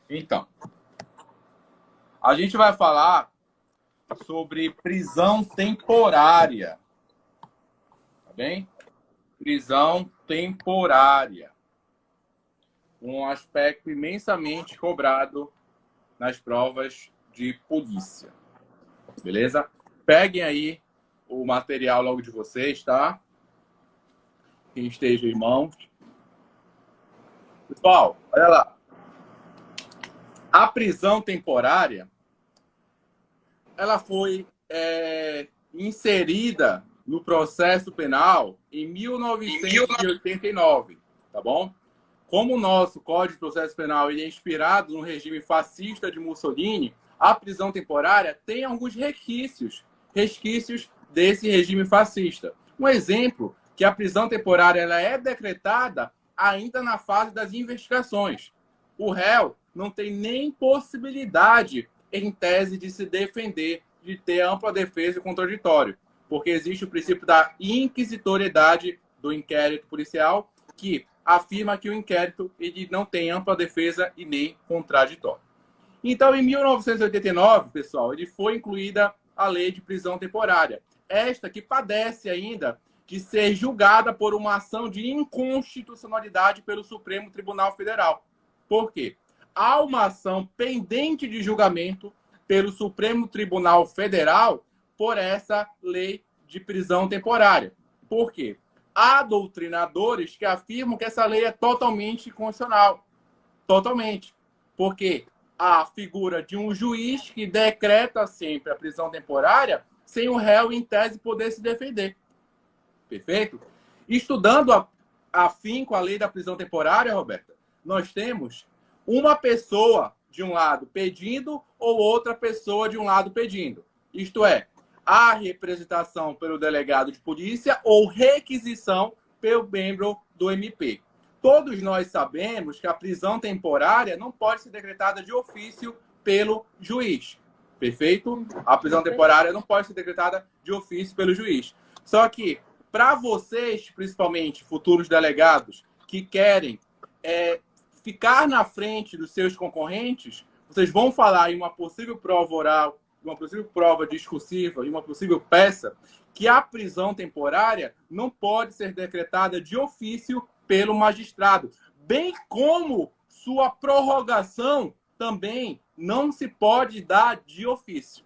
Então, a gente vai falar sobre prisão temporária, tá bem? Prisão temporária. Um aspecto imensamente cobrado nas provas de polícia. Beleza? Peguem aí o material logo de vocês, tá? Quem esteja em mãos. Pessoal, olha lá. A prisão temporária, ela foi inserida no processo penal em 1989, tá bom? Como o nosso Código de Processo Penal ele é inspirado no regime fascista de Mussolini, a prisão temporária tem alguns resquícios desse regime fascista. Um exemplo, que a prisão temporária ela é decretada ainda na fase das investigações. O réu não tem nem possibilidade, em tese, de se defender, de ter ampla defesa e contraditório, porque existe o princípio da inquisitoriedade do inquérito policial, que afirma que o inquérito ele não tem ampla defesa e nem contraditório. Então, em 1989, pessoal, ele foi incluída a lei de prisão temporária. Esta que padece ainda de ser julgada por uma ação de inconstitucionalidade pelo Supremo Tribunal Federal. Por quê? Há uma ação pendente de julgamento pelo Supremo Tribunal Federal por essa lei de prisão temporária. Por quê? Há doutrinadores que afirmam que essa lei é totalmente inconstitucional. Totalmente. Porque a figura de um juiz que decreta sempre a prisão temporária sem o réu, em tese, poder se defender. Perfeito? Estudando afinco a lei da prisão temporária, Roberta, nós temos uma pessoa de um lado pedindo ou outra pessoa de um lado pedindo. Isto é, a representação pelo delegado de polícia ou requisição pelo membro do MP. Todos nós sabemos que a prisão temporária não pode ser decretada de ofício pelo juiz. Perfeito? A prisão temporária não pode ser decretada de ofício pelo juiz. Só que, para vocês, principalmente futuros delegados, que querem ficar na frente dos seus concorrentes, vocês vão falar em uma possível prova oral, uma possível prova discursiva e uma possível peça, que a prisão temporária não pode ser decretada de ofício pelo magistrado, bem como sua prorrogação também não se pode dar de ofício.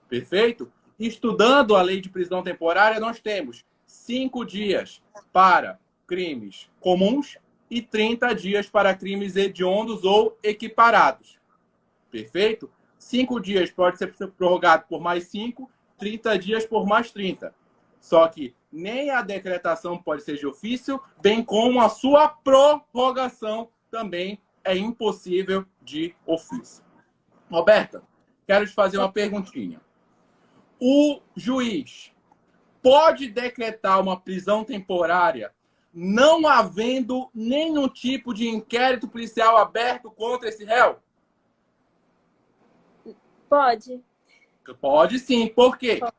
Perfeito? Estudando a lei de prisão temporária, nós temos 5 dias para crimes comuns e 30 dias para crimes hediondos ou equiparados. Perfeito? 5 dias pode ser prorrogado por mais 5, 30 dias por mais 30. Só que nem a decretação pode ser de ofício, bem como a sua prorrogação também é impossível de ofício. Roberta, quero te fazer uma perguntinha. O juiz pode decretar uma prisão temporária não havendo nenhum tipo de inquérito policial aberto contra esse réu? Pode. Pode sim. Por quê? Pode.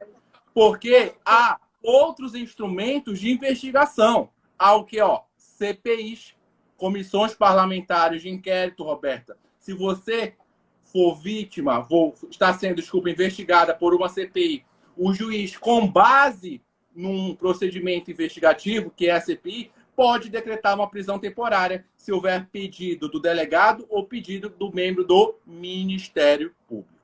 Porque há outros instrumentos de investigação. Há o que? CPIs, comissões parlamentares de inquérito, Roberta. Se você for vítima, está sendo, investigada por uma CPI, o juiz, com base num procedimento investigativo, que é a CPI, pode decretar uma prisão temporária se houver pedido do delegado ou pedido do membro do Ministério Público.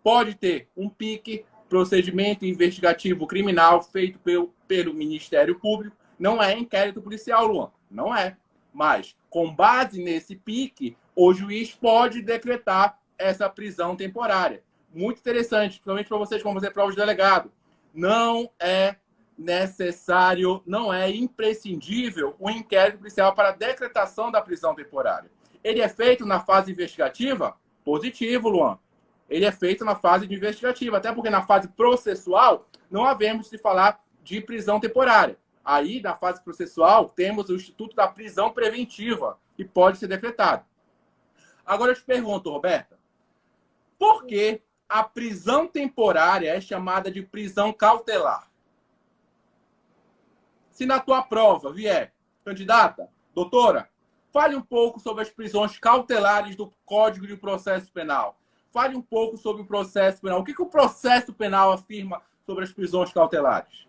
Pode ter um PIC, procedimento investigativo criminal, feito pelo Ministério Público. Não é inquérito policial, Luan. Não é. Mas, com base nesse PIC, o juiz pode decretar essa prisão temporária. Muito interessante, principalmente para vocês que vão fazer prova de delegado. Não é necessário, não é imprescindível o inquérito policial para a decretação da prisão temporária. Ele é feito na fase investigativa? Positivo, Luan. Ele é feito na fase de investigativa, até porque na fase processual não havemos de falar de prisão temporária. Aí, na fase processual, temos o Instituto da Prisão Preventiva, que pode ser decretado. Agora eu te pergunto, Roberta, por que a prisão temporária é chamada de prisão cautelar? Se na tua prova vier, candidata, doutora, Fale um pouco sobre as prisões cautelares do Código de Processo Penal. Fale um pouco sobre o processo penal. O que o processo penal afirma sobre as prisões cautelares?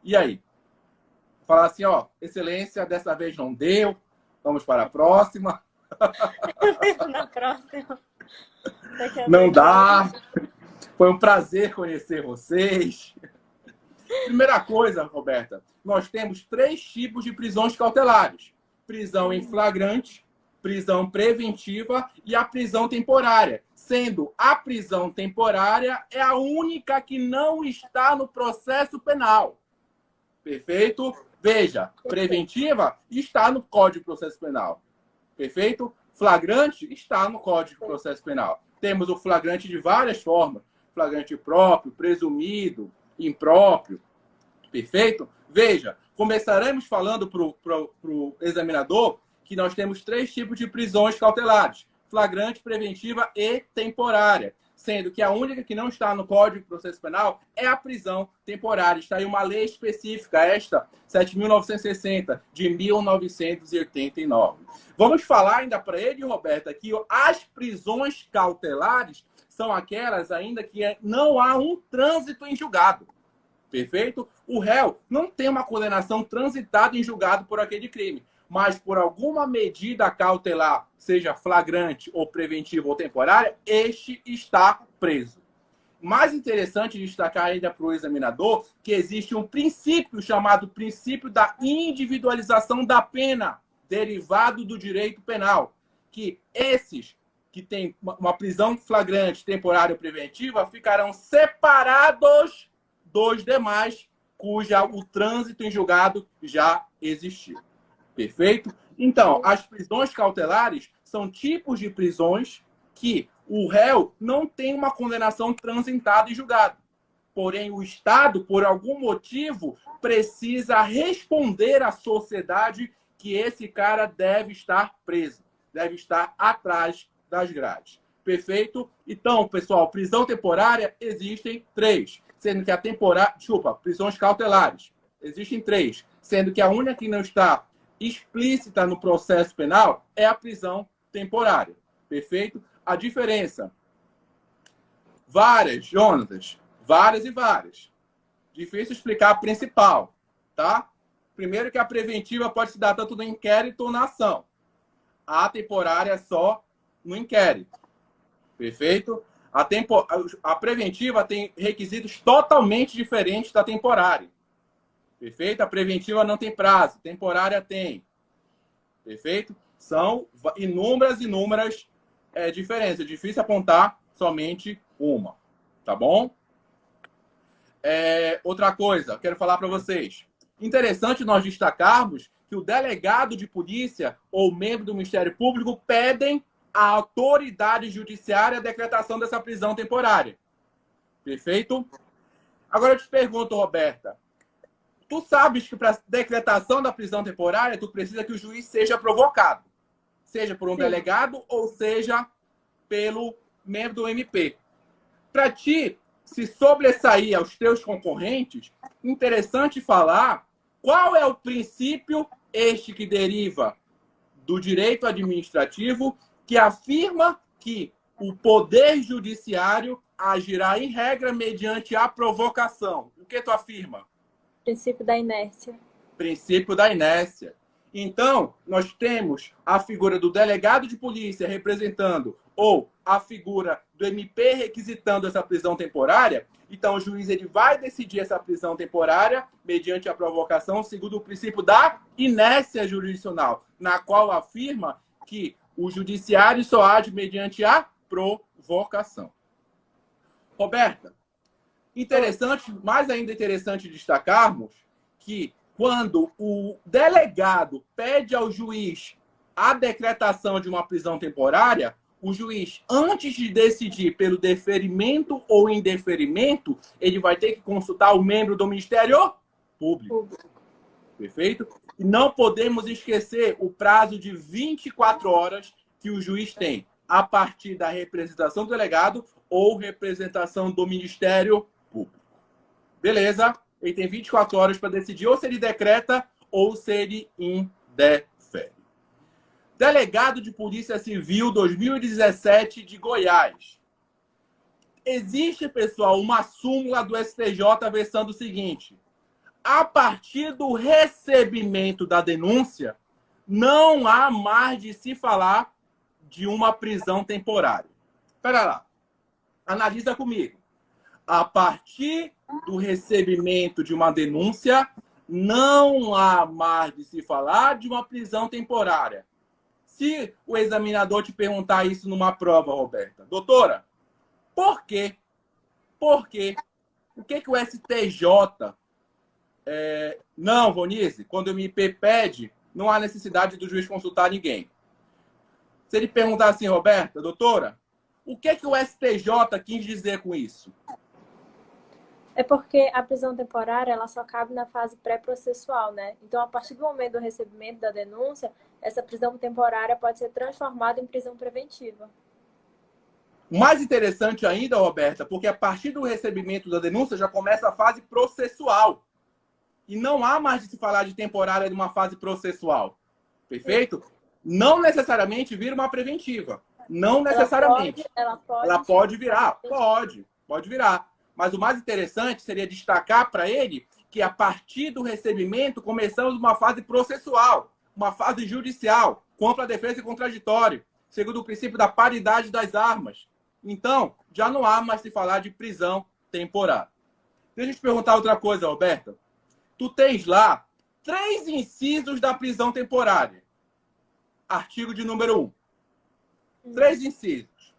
E aí? Falar assim, ó, excelência, dessa vez não deu, vamos para a próxima. Na próxima. Não dá. Foi um prazer conhecer vocês. Primeira coisa, Roberta, nós temos 3 tipos de prisões cautelares. Prisão em flagrante, prisão preventiva e a prisão temporária. Sendo a prisão temporária é a única que não está no processo penal. Perfeito? Veja, preventiva está no Código de Processo Penal. Perfeito? Flagrante está no Código de Processo Penal. Temos o flagrante de várias formas. Flagrante próprio, presumido, impróprio. Perfeito? Veja, começaremos falando para o examinador que nós temos 3 tipos de prisões cautelares. Flagrante, preventiva e temporária. Sendo que a única que não está no Código de Processo Penal é a prisão temporária. Está aí uma lei específica, esta, 7.960, de 1989. Vamos falar ainda para ele, Roberta, que as prisões cautelares são aquelas ainda que não há um trânsito em julgado. Perfeito? O réu não tem uma condenação transitada em julgado por aquele crime, mas por alguma medida cautelar, seja flagrante ou preventiva ou temporária, este está preso. Mais interessante destacar ainda para o examinador que existe um princípio chamado princípio da individualização da pena, derivado do direito penal, que esses que têm uma prisão flagrante, temporária ou preventiva ficarão separados dos demais cuja o trânsito em julgado já existiu. Perfeito? Então, as prisões cautelares são tipos de prisões que o réu não tem uma condenação transitada em julgado. Porém, o Estado, por algum motivo, precisa responder à sociedade que esse cara deve estar preso, deve estar atrás das grades. Perfeito? Então, pessoal, prisão temporária existem 3, sendo que a temporária... Desculpa, prisões cautelares. Existem 3, sendo que a única que não está explícita no processo penal é a prisão temporária. Perfeito? A diferença. Várias, Jonatas. Várias e várias. Difícil explicar a principal, tá? Primeiro que a preventiva pode se dar tanto no inquérito ou na ação. A temporária é só no inquérito. Perfeito? A preventiva tem requisitos totalmente diferentes da temporária. Perfeito? A preventiva não tem prazo, temporária tem. Perfeito? São inúmeras diferenças. É difícil apontar somente uma. Tá bom? Outra coisa, quero falar para vocês. Interessante nós destacarmos que o delegado de polícia ou membro do Ministério Público pedem à autoridade judiciária a decretação dessa prisão temporária. Perfeito? Agora eu te pergunto, Roberta, tu sabes que para decretação da prisão temporária, tu precisa que o juiz seja provocado. Seja por um delegado ou seja pelo membro do MP. Para ti se sobressair aos teus concorrentes, interessante falar qual é o princípio este que deriva do direito administrativo que afirma que o poder judiciário agirá em regra mediante a provocação. O que tu afirma? Princípio da inércia. Princípio da inércia. Então, nós temos a figura do delegado de polícia representando ou a figura do MP requisitando essa prisão temporária. Então, o juiz ele vai decidir essa prisão temporária mediante a provocação segundo o princípio da inércia jurisdicional, na qual afirma que o judiciário só age mediante a provocação. Roberta, mais ainda interessante destacarmos que quando o delegado pede ao juiz a decretação de uma prisão temporária, o juiz, antes de decidir pelo deferimento ou indeferimento, ele vai ter que consultar o membro do Ministério Público. Perfeito? E não podemos esquecer o prazo de 24 horas que o juiz tem, a partir da representação do delegado ou representação do Ministério Público. Beleza? Ele tem 24 horas para decidir ou se ele decreta ou se ele indefere. Delegado de Polícia Civil 2017 de Goiás. Existe, pessoal, uma súmula do STJ versando o seguinte: a partir do recebimento da denúncia, não há mais de se falar de uma prisão temporária. Espera lá. Analisa comigo. A partir do recebimento de uma denúncia, não há mais de se falar de uma prisão temporária. Se o examinador te perguntar isso numa prova, Roberta, doutora, por quê? Por quê? O que o STJ... Não, Vonise, quando o MP pede, não há necessidade do juiz consultar ninguém. Se ele perguntar assim, Roberta, doutora, o que o STJ quis dizer com isso? É porque a prisão temporária ela só cabe na fase pré-processual, né? Então, a partir do momento do recebimento da denúncia, essa prisão temporária pode ser transformada em prisão preventiva. Mais interessante ainda, Roberta, porque a partir do recebimento da denúncia já começa a fase processual. E não há mais de se falar de temporária de uma fase processual. Perfeito? Não necessariamente vira uma preventiva. Não necessariamente. Ela pode virar. Pode virar. Mas o mais interessante seria destacar para ele que a partir do recebimento começamos uma fase processual, uma fase judicial, com ampla defesa e contraditório, segundo o princípio da paridade das armas. Então, já não há mais se falar de prisão temporária. Deixa eu te perguntar outra coisa, Roberta. Tu tens lá 3 incisos da prisão temporária. Artigo de número 1. 3 incisos.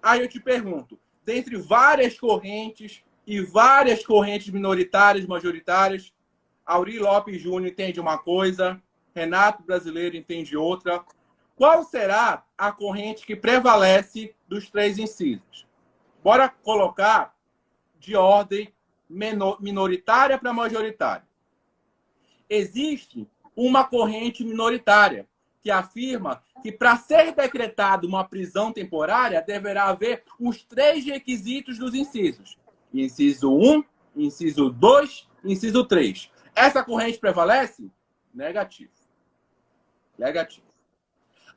Aí eu te pergunto, dentre várias correntes e várias correntes minoritárias, majoritárias, Auri Lopes Júnior entende uma coisa, Renato Brasileiro entende outra. Qual será a corrente que prevalece dos 3 incisos? Bora colocar de ordem minoritária para majoritária. Existe uma corrente minoritária que afirma que para ser decretada uma prisão temporária deverá haver os 3 requisitos dos incisos. Inciso 1, inciso 2, inciso 3. Essa corrente prevalece? Negativo. Negativo.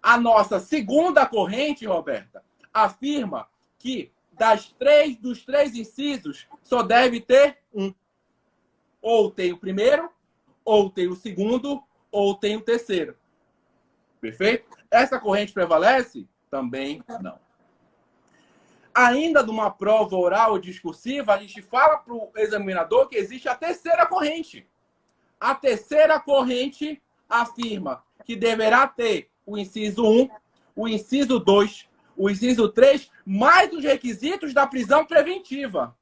A nossa segunda corrente, Roberta, afirma que dos 3 incisos só deve ter um. Ou tem o primeiro, ou tem o segundo, ou tem o terceiro. Perfeito? Essa corrente prevalece? Também não. Ainda numa prova oral ou discursiva, a gente fala para o examinador que existe a terceira corrente. A terceira corrente afirma que deverá ter o inciso 1, o inciso 2, o inciso 3, mais os requisitos da prisão preventiva,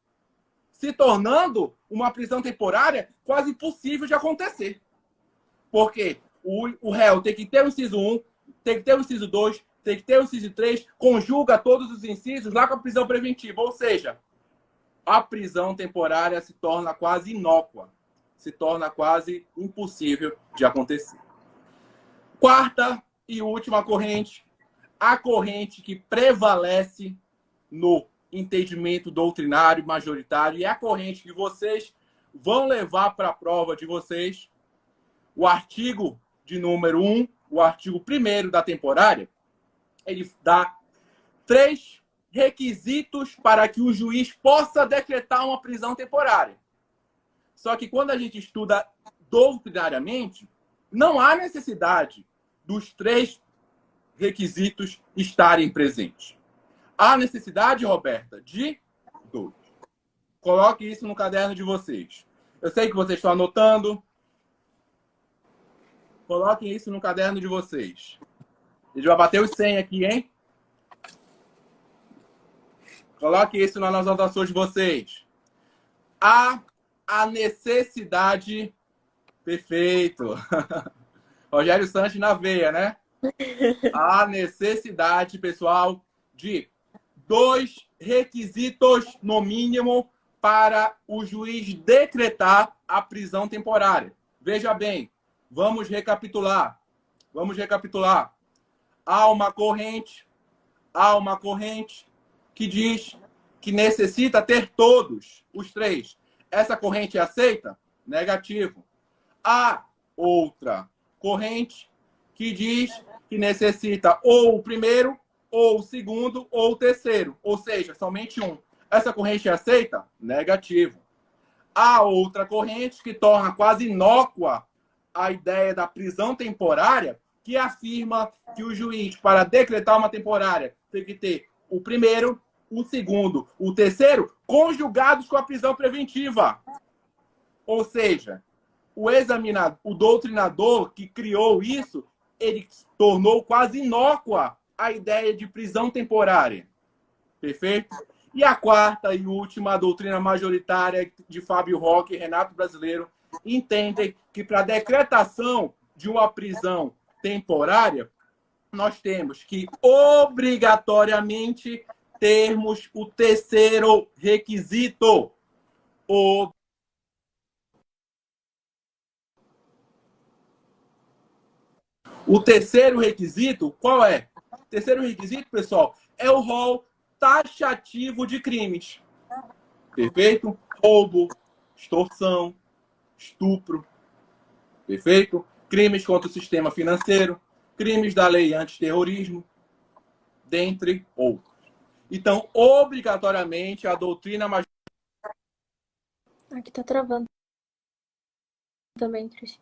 se tornando uma prisão temporária quase impossível de acontecer. Porque o réu tem que ter o inciso 1, tem que ter o inciso 2, tem que ter o inciso 3, conjuga todos os incisos lá com a prisão preventiva. Ou seja, a prisão temporária se torna quase inócua, se torna quase impossível de acontecer. Quarta e última corrente, a corrente que prevalece no entendimento doutrinário majoritário e é a corrente que vocês vão levar para a prova de vocês. O artigo de número 1, o artigo 1º da temporária, ele dá 3 requisitos para que o juiz possa decretar uma prisão temporária. Só que quando a gente estuda doutrinariamente, não há necessidade dos 3 requisitos estarem presentes. Há necessidade, Roberta, de 2. Coloque isso no caderno de vocês. Eu sei que vocês estão anotando. Coloquem isso no caderno de vocês. A gente vai bater os 100 aqui, hein? Coloque isso nas anotações de vocês. Há a necessidade... Perfeito. Rogério Sanches na veia, né? Há necessidade, pessoal, de 2 requisitos, no mínimo, para o juiz decretar a prisão temporária. Veja bem, vamos recapitular. Vamos recapitular. Há uma corrente que diz que necessita ter todos os 3. Essa corrente é aceita? Negativo. Há outra corrente que diz que necessita ou o primeiro, ou o segundo, ou o terceiro. Ou seja, somente um. Essa corrente é aceita? Negativo. Há outra corrente que torna quase inócua a ideia da prisão temporária, que afirma que o juiz, para decretar uma temporária, tem que ter o primeiro, o segundo, o terceiro, conjugados com a prisão preventiva. Ou seja, o doutrinador que criou isso, ele tornou quase inócua a ideia de prisão temporária. Perfeito? E a quarta e última, a doutrina majoritária de Fábio Roque e Renato Brasileiro, entendem que para a decretação de uma prisão temporária, nós temos que obrigatoriamente termos o terceiro requisito. O terceiro requisito, qual é? O terceiro requisito, pessoal, é o rol taxativo de crimes. Perfeito? Roubo, extorsão, estupro. Perfeito? Crimes contra o sistema financeiro, crimes da lei antiterrorismo, dentre outros. Então, obrigatoriamente, a doutrina majoritária... Aqui tá travando também, Cris.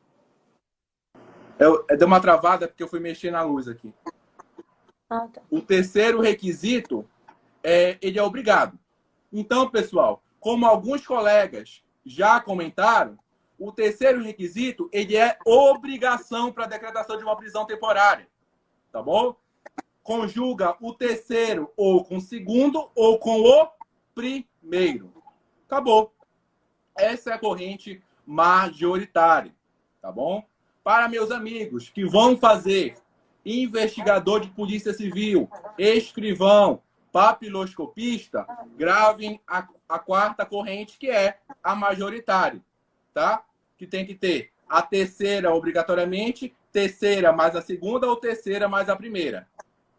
Deu uma travada porque eu fui mexer na luz aqui. Ah, tá. O terceiro requisito, ele é obrigado. Então, pessoal, como alguns colegas já comentaram, o terceiro requisito, ele é obrigação para a decretação de uma prisão temporária. Tá bom? Conjuga o terceiro ou com o segundo ou com o primeiro. Acabou. Essa é a corrente majoritária. Tá bom? Para meus amigos que vão fazer investigador de polícia civil, escrivão, papiloscopista, gravem a quarta corrente, que é a majoritária, tá? Que tem que ter a terceira obrigatoriamente, terceira mais a segunda ou terceira mais a primeira.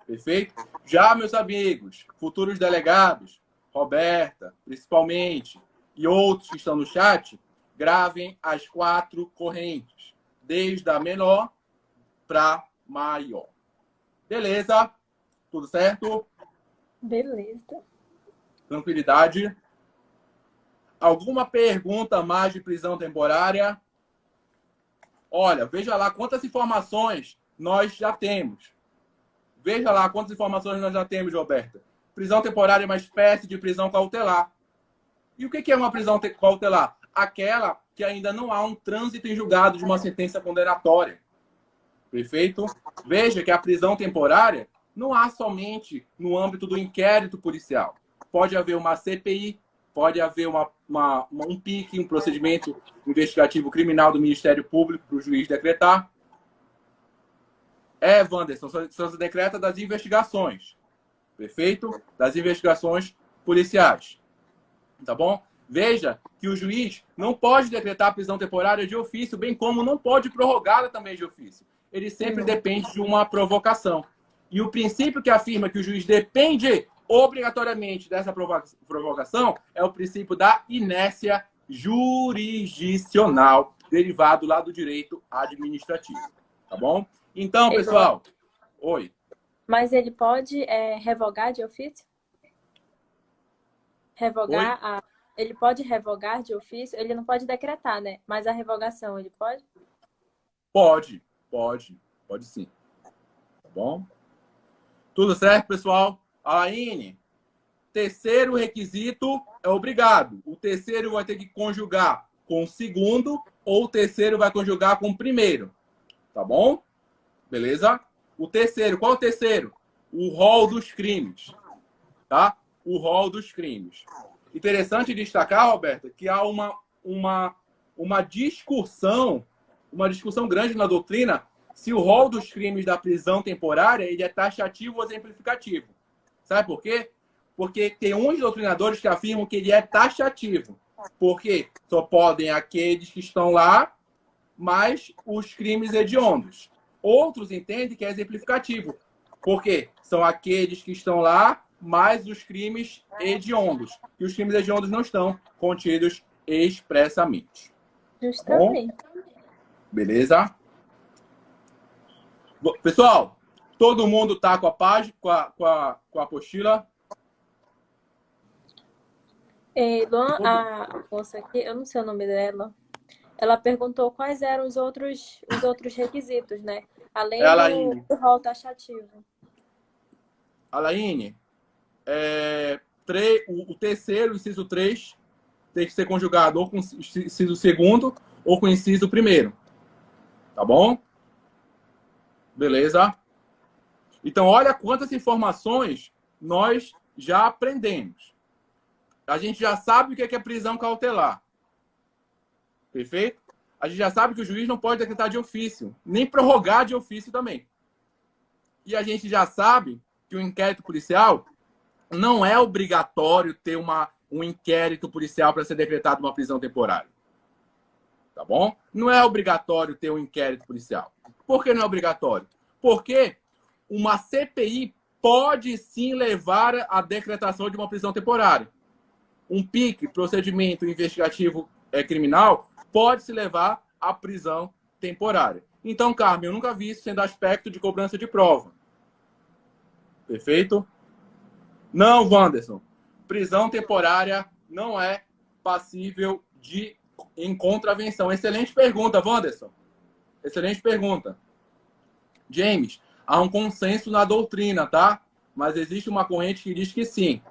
Perfeito? Já, meus amigos, futuros delegados, Roberta, principalmente, e outros que estão no chat, gravem as quatro correntes, desde a menor para maior. Beleza? Tudo certo? Beleza. Tranquilidade. Alguma pergunta mais de prisão temporária? Olha, veja lá quantas informações nós já temos. Veja lá quantas informações nós já temos, Roberta. Prisão temporária é uma espécie de prisão cautelar. E o que é uma prisão cautelar? Aquela que ainda não há um trânsito em julgado de uma sentença condenatória. Perfeito? Veja que a prisão temporária não há somente no âmbito do inquérito policial. Pode haver uma CPI, pode haver um PIC, um procedimento investigativo criminal do Ministério Público para o juiz decretar. Wanderson, só se decreta das investigações. Perfeito? Das investigações policiais. Tá bom? Veja que o juiz não pode decretar a prisão temporária de ofício, bem como não pode prorrogá-la também de ofício. Ele sempre depende de uma provocação. E o princípio que afirma que o juiz depende obrigatoriamente dessa provocação é o princípio da inércia jurisdicional, derivado lá do direito administrativo. Tá bom? Então, pessoal... Oi. Mas ele pode revogar de ofício? Revogar Oi? Ele pode revogar de ofício? Ele não pode decretar, né? Mas a revogação, ele pode? Pode sim. Tá bom? Tudo certo, pessoal? Alaine, terceiro requisito é obrigado. O terceiro vai ter que conjugar com o segundo ou o terceiro vai conjugar com o primeiro. Tá bom? Beleza? O terceiro, qual é o terceiro? O rol dos crimes. Tá? O rol dos crimes. Interessante destacar, Roberta, que há uma discussão grande na doutrina se o rol dos crimes da prisão temporária ele é taxativo ou exemplificativo. Sabe por quê? Porque tem uns doutrinadores que afirmam que ele é taxativo. Porque só podem aqueles que estão lá, mais os crimes hediondos. Outros entendem que é exemplificativo. Porque são aqueles que estão lá, mais os crimes hediondos. E os crimes hediondos não estão contidos expressamente. Justamente. Bom? Beleza? Pessoal, Todo mundo está com a página, com a apostila? Luan, a moça aqui, eu não sei o nome dela, ela perguntou quais eram os outros requisitos, né? Além Alaine. do rol taxativo. Alaine, o terceiro, o inciso 3, tem que ser conjugado ou com o inciso segundo ou com o inciso primeiro. Tá bom? Beleza? Então, olha quantas informações nós já aprendemos. A gente já sabe o que é prisão cautelar. Perfeito? A gente já sabe que o juiz não pode decretar de ofício, nem prorrogar de ofício também. E a gente já sabe que o inquérito policial não é obrigatório ter um inquérito policial para ser decretado uma prisão temporária. Tá bom? Não é obrigatório ter um inquérito policial. Por que não é obrigatório? Porque uma CPI pode sim levar à decretação de uma prisão temporária. Um PIC, procedimento investigativo criminal, pode se levar à prisão temporária. Então, Carmen, eu nunca vi isso sendo aspecto de cobrança de prova. Perfeito? Não, Wanderson. Prisão temporária não é passível em contravenção. Excelente pergunta, Wanderson. Excelente pergunta. James, há um consenso na doutrina, tá? Mas existe uma corrente que diz que sim.